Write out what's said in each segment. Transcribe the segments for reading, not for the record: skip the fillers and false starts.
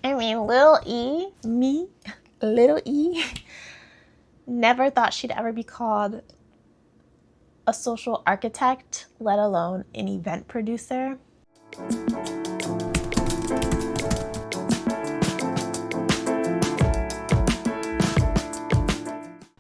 I mean, little E, me, little E, never thought she'd ever be called a social architect, let alone an event producer.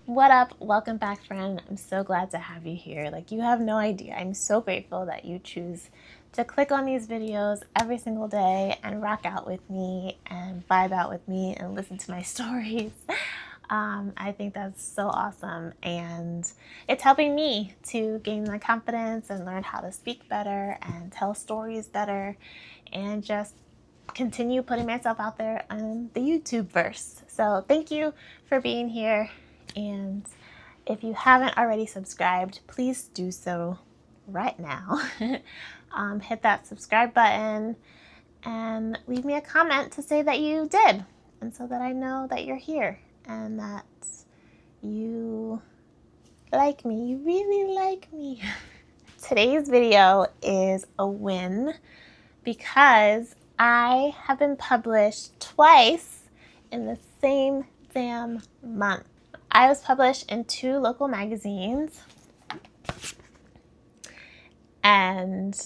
What up? Welcome back, friend. I'm so glad to have you here. Like, you have no idea. I'm so grateful that you choose to click on these videos every single day and rock out with me and vibe out with me and listen to my stories. I think that's so awesome, and it's helping me to gain my confidence and learn how to speak better and tell stories better and just continue putting myself out there on the YouTube verse. So thank you for being here, and if you haven't already subscribed, please do so right now. Hit that subscribe button and leave me a comment to say that you did, and so that I know that you're here and that you like me. You really like me. Today's video is a win because I have been published twice in the same damn month. I was published in 2 local magazines, and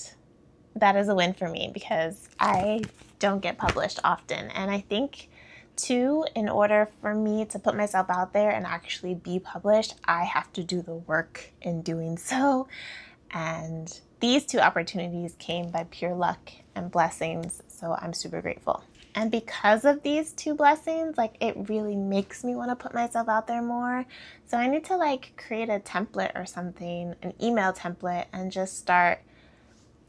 that is a win for me because I don't get published often. And I think, too, in order for me to put myself out there and actually be published, I have to do the work in doing so. And these 2 opportunities came by pure luck and blessings, so I'm super grateful. And because of these 2 blessings, like, it really makes me want to put myself out there more. So I need to create a template or something, an email template, and just start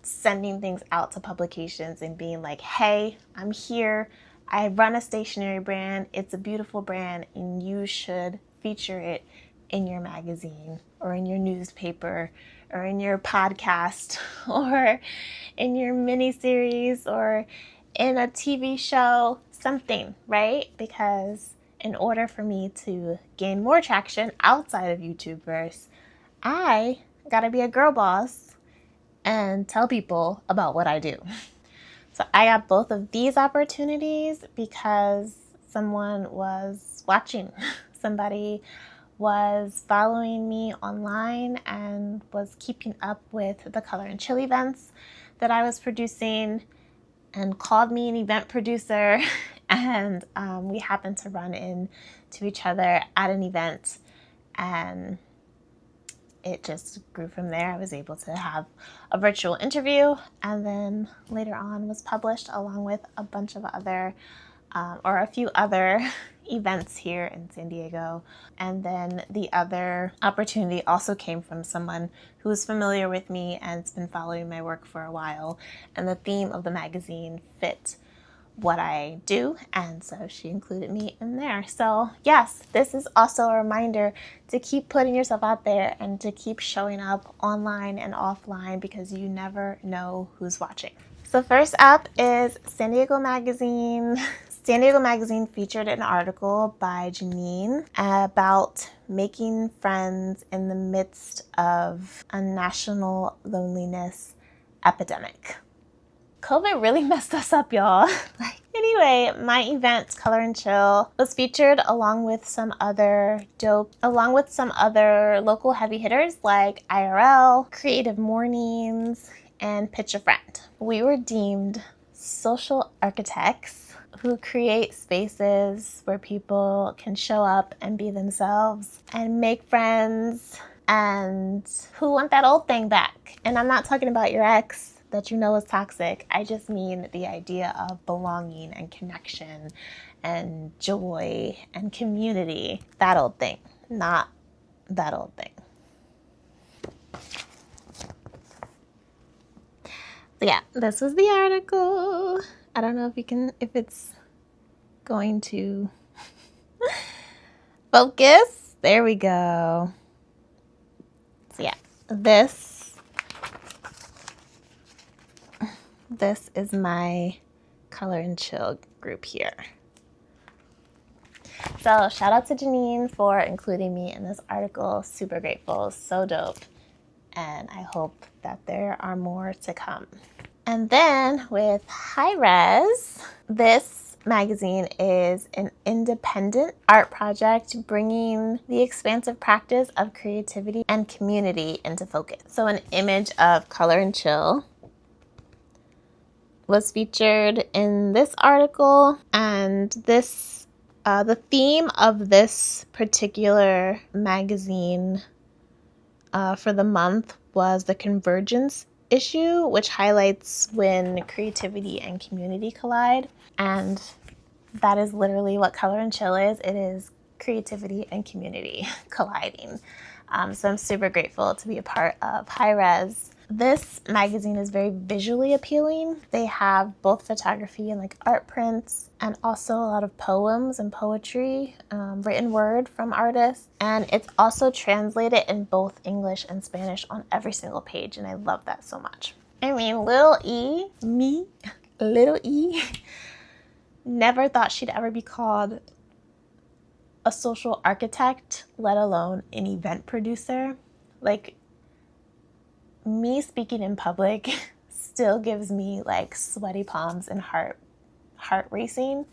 sending things out to publications and being like, hey, I'm here. I run a stationery brand. It's a beautiful brand, and you should feature it in your magazine or in your newspaper or in your podcast or in your mini-series or in a TV show, something, right? Because in order for me to gain more traction outside of YouTubeverse, I gotta be a girl boss and tell people about what I do. So I got both of these opportunities because someone was watching. Somebody was following me online and was keeping up with the Color and Chill events that I was producing and called me an event producer. And we happened to run into each other at an event, and it just grew from there. I was able to have a virtual interview, and then later on was published along with a bunch of other, or a few other events here in San Diego. And then the other opportunity also came from someone who is familiar with me and has been following my work for a while. And the theme of the magazine fit what I do, and so she included me in there. So yes, this is also a reminder to keep putting yourself out there and to keep showing up online and offline, because you never know who's watching. So first up is San Diego Magazine. San Diego Magazine featured an article by Janine about making friends in the midst of a national loneliness epidemic. COVID really messed us up, y'all. Anyway, my event, Color and Chill, was featured along with some other local heavy hitters like IRL, Creative Mornings, and Pitch a Friend. We were deemed social architects who create spaces where people can show up and be themselves and make friends, and who want that old thing back. And I'm not talking about your ex that you know is toxic. I just mean the idea of belonging and connection and joy and community. That old thing, not that old thing. So yeah, this was the article. I don't know if it's going to focus. There we go. So yeah, this is my Color and Chill group here. So shout out to Janine for including me in this article. Super grateful, so dope. And I hope that there are more to come. And then with High Res, this magazine is an independent art project bringing the expansive practice of creativity and community into focus. So an image of Color and Chill was featured in this article, and this the theme of this particular magazine for the month was the convergence issue, which highlights when creativity and community collide. And that is literally what Color and Chill is. It is creativity and community colliding. So I'm super grateful to be a part of High Res. This magazine is very visually appealing. They have both photography and like art prints, and also a lot of poems and poetry, written word from artists. And it's also translated in both English and Spanish on every single page, and I love that so much. I mean, little E, never thought she'd ever be called a social architect, let alone an event producer. Like, me speaking in public still gives me like sweaty palms and heart racing,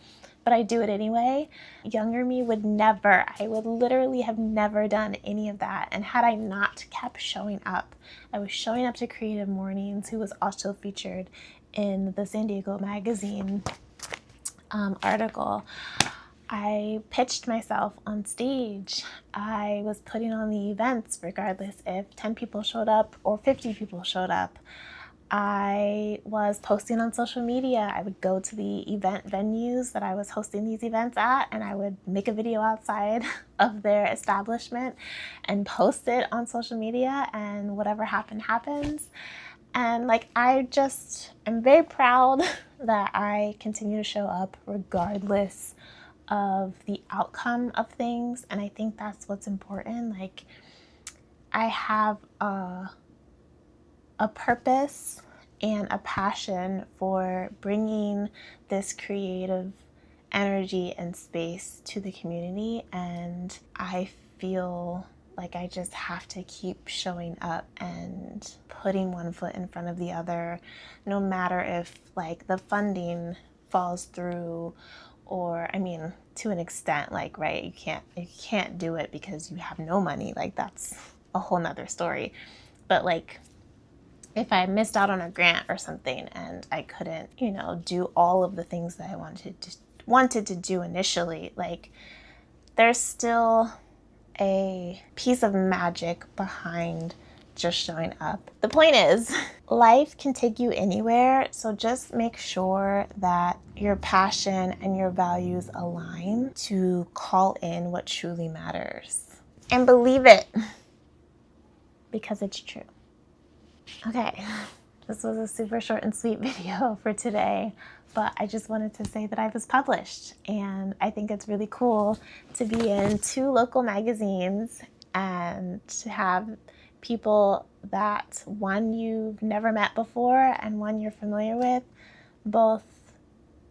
but I do it anyway. Younger me would never, I would literally have never done any of that. And had I not kept showing up, I was showing up to Creative Mornings, who was also featured in the San Diego Magazine article. I pitched myself on stage. I was putting on the events regardless if 10 people showed up or 50 people showed up. I was posting on social media. I would go to the event venues that I was hosting these events at, and I would make a video outside of their establishment and post it on social media, and whatever happened happens. And like, I'm very proud that I continue to show up regardless of the outcome of things. And I think that's what's important. Like, I have a purpose and a passion for bringing this creative energy and space to the community, and I feel like I just have to keep showing up and putting one foot in front of the other, no matter if like the funding falls through, or, I mean, to an extent, like, right, you can't do it because you have no money. Like, that's a whole nother story. But like, if I missed out on a grant or something and I couldn't, do all of the things that I wanted to do initially, like, there's still a piece of magic behind just showing up. The point is, life can take you anywhere, so just make sure that your passion and your values align to call in what truly matters. And believe it, because it's true. Okay, this was a super short and sweet video for today, but I just wanted to say that I was published, and I think it's really cool to be in 2 local magazines and to have people that, one, you've never met before and one you're familiar with, both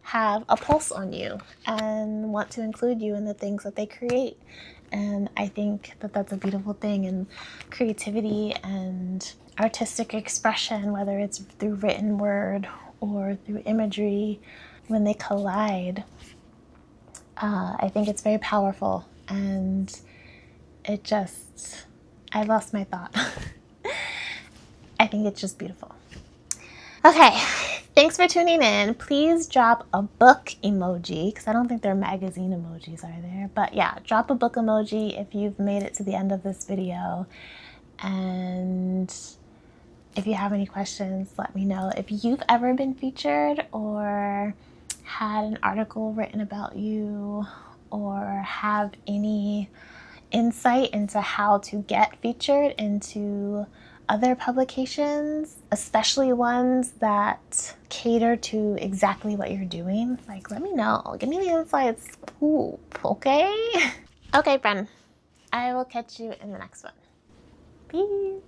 have a pulse on you and want to include you in the things that they create. And I think that that's a beautiful thing, and creativity and artistic expression, whether it's through written word or through imagery, when they collide, I think it's very powerful. And I lost my thought. I think it's just beautiful. Okay, thanks for tuning in. Please drop a book emoji, because I don't think there are magazine emojis, are there? But yeah, drop a book emoji if you've made it to the end of this video. And if you have any questions, let me know. If you've ever been featured or had an article written about you, or have any insight into how to get featured into other publications, especially ones that cater to exactly what you're doing, like, let me know. Give me the inside scoop, okay? Okay, friend. I will catch you in the next one. Peace.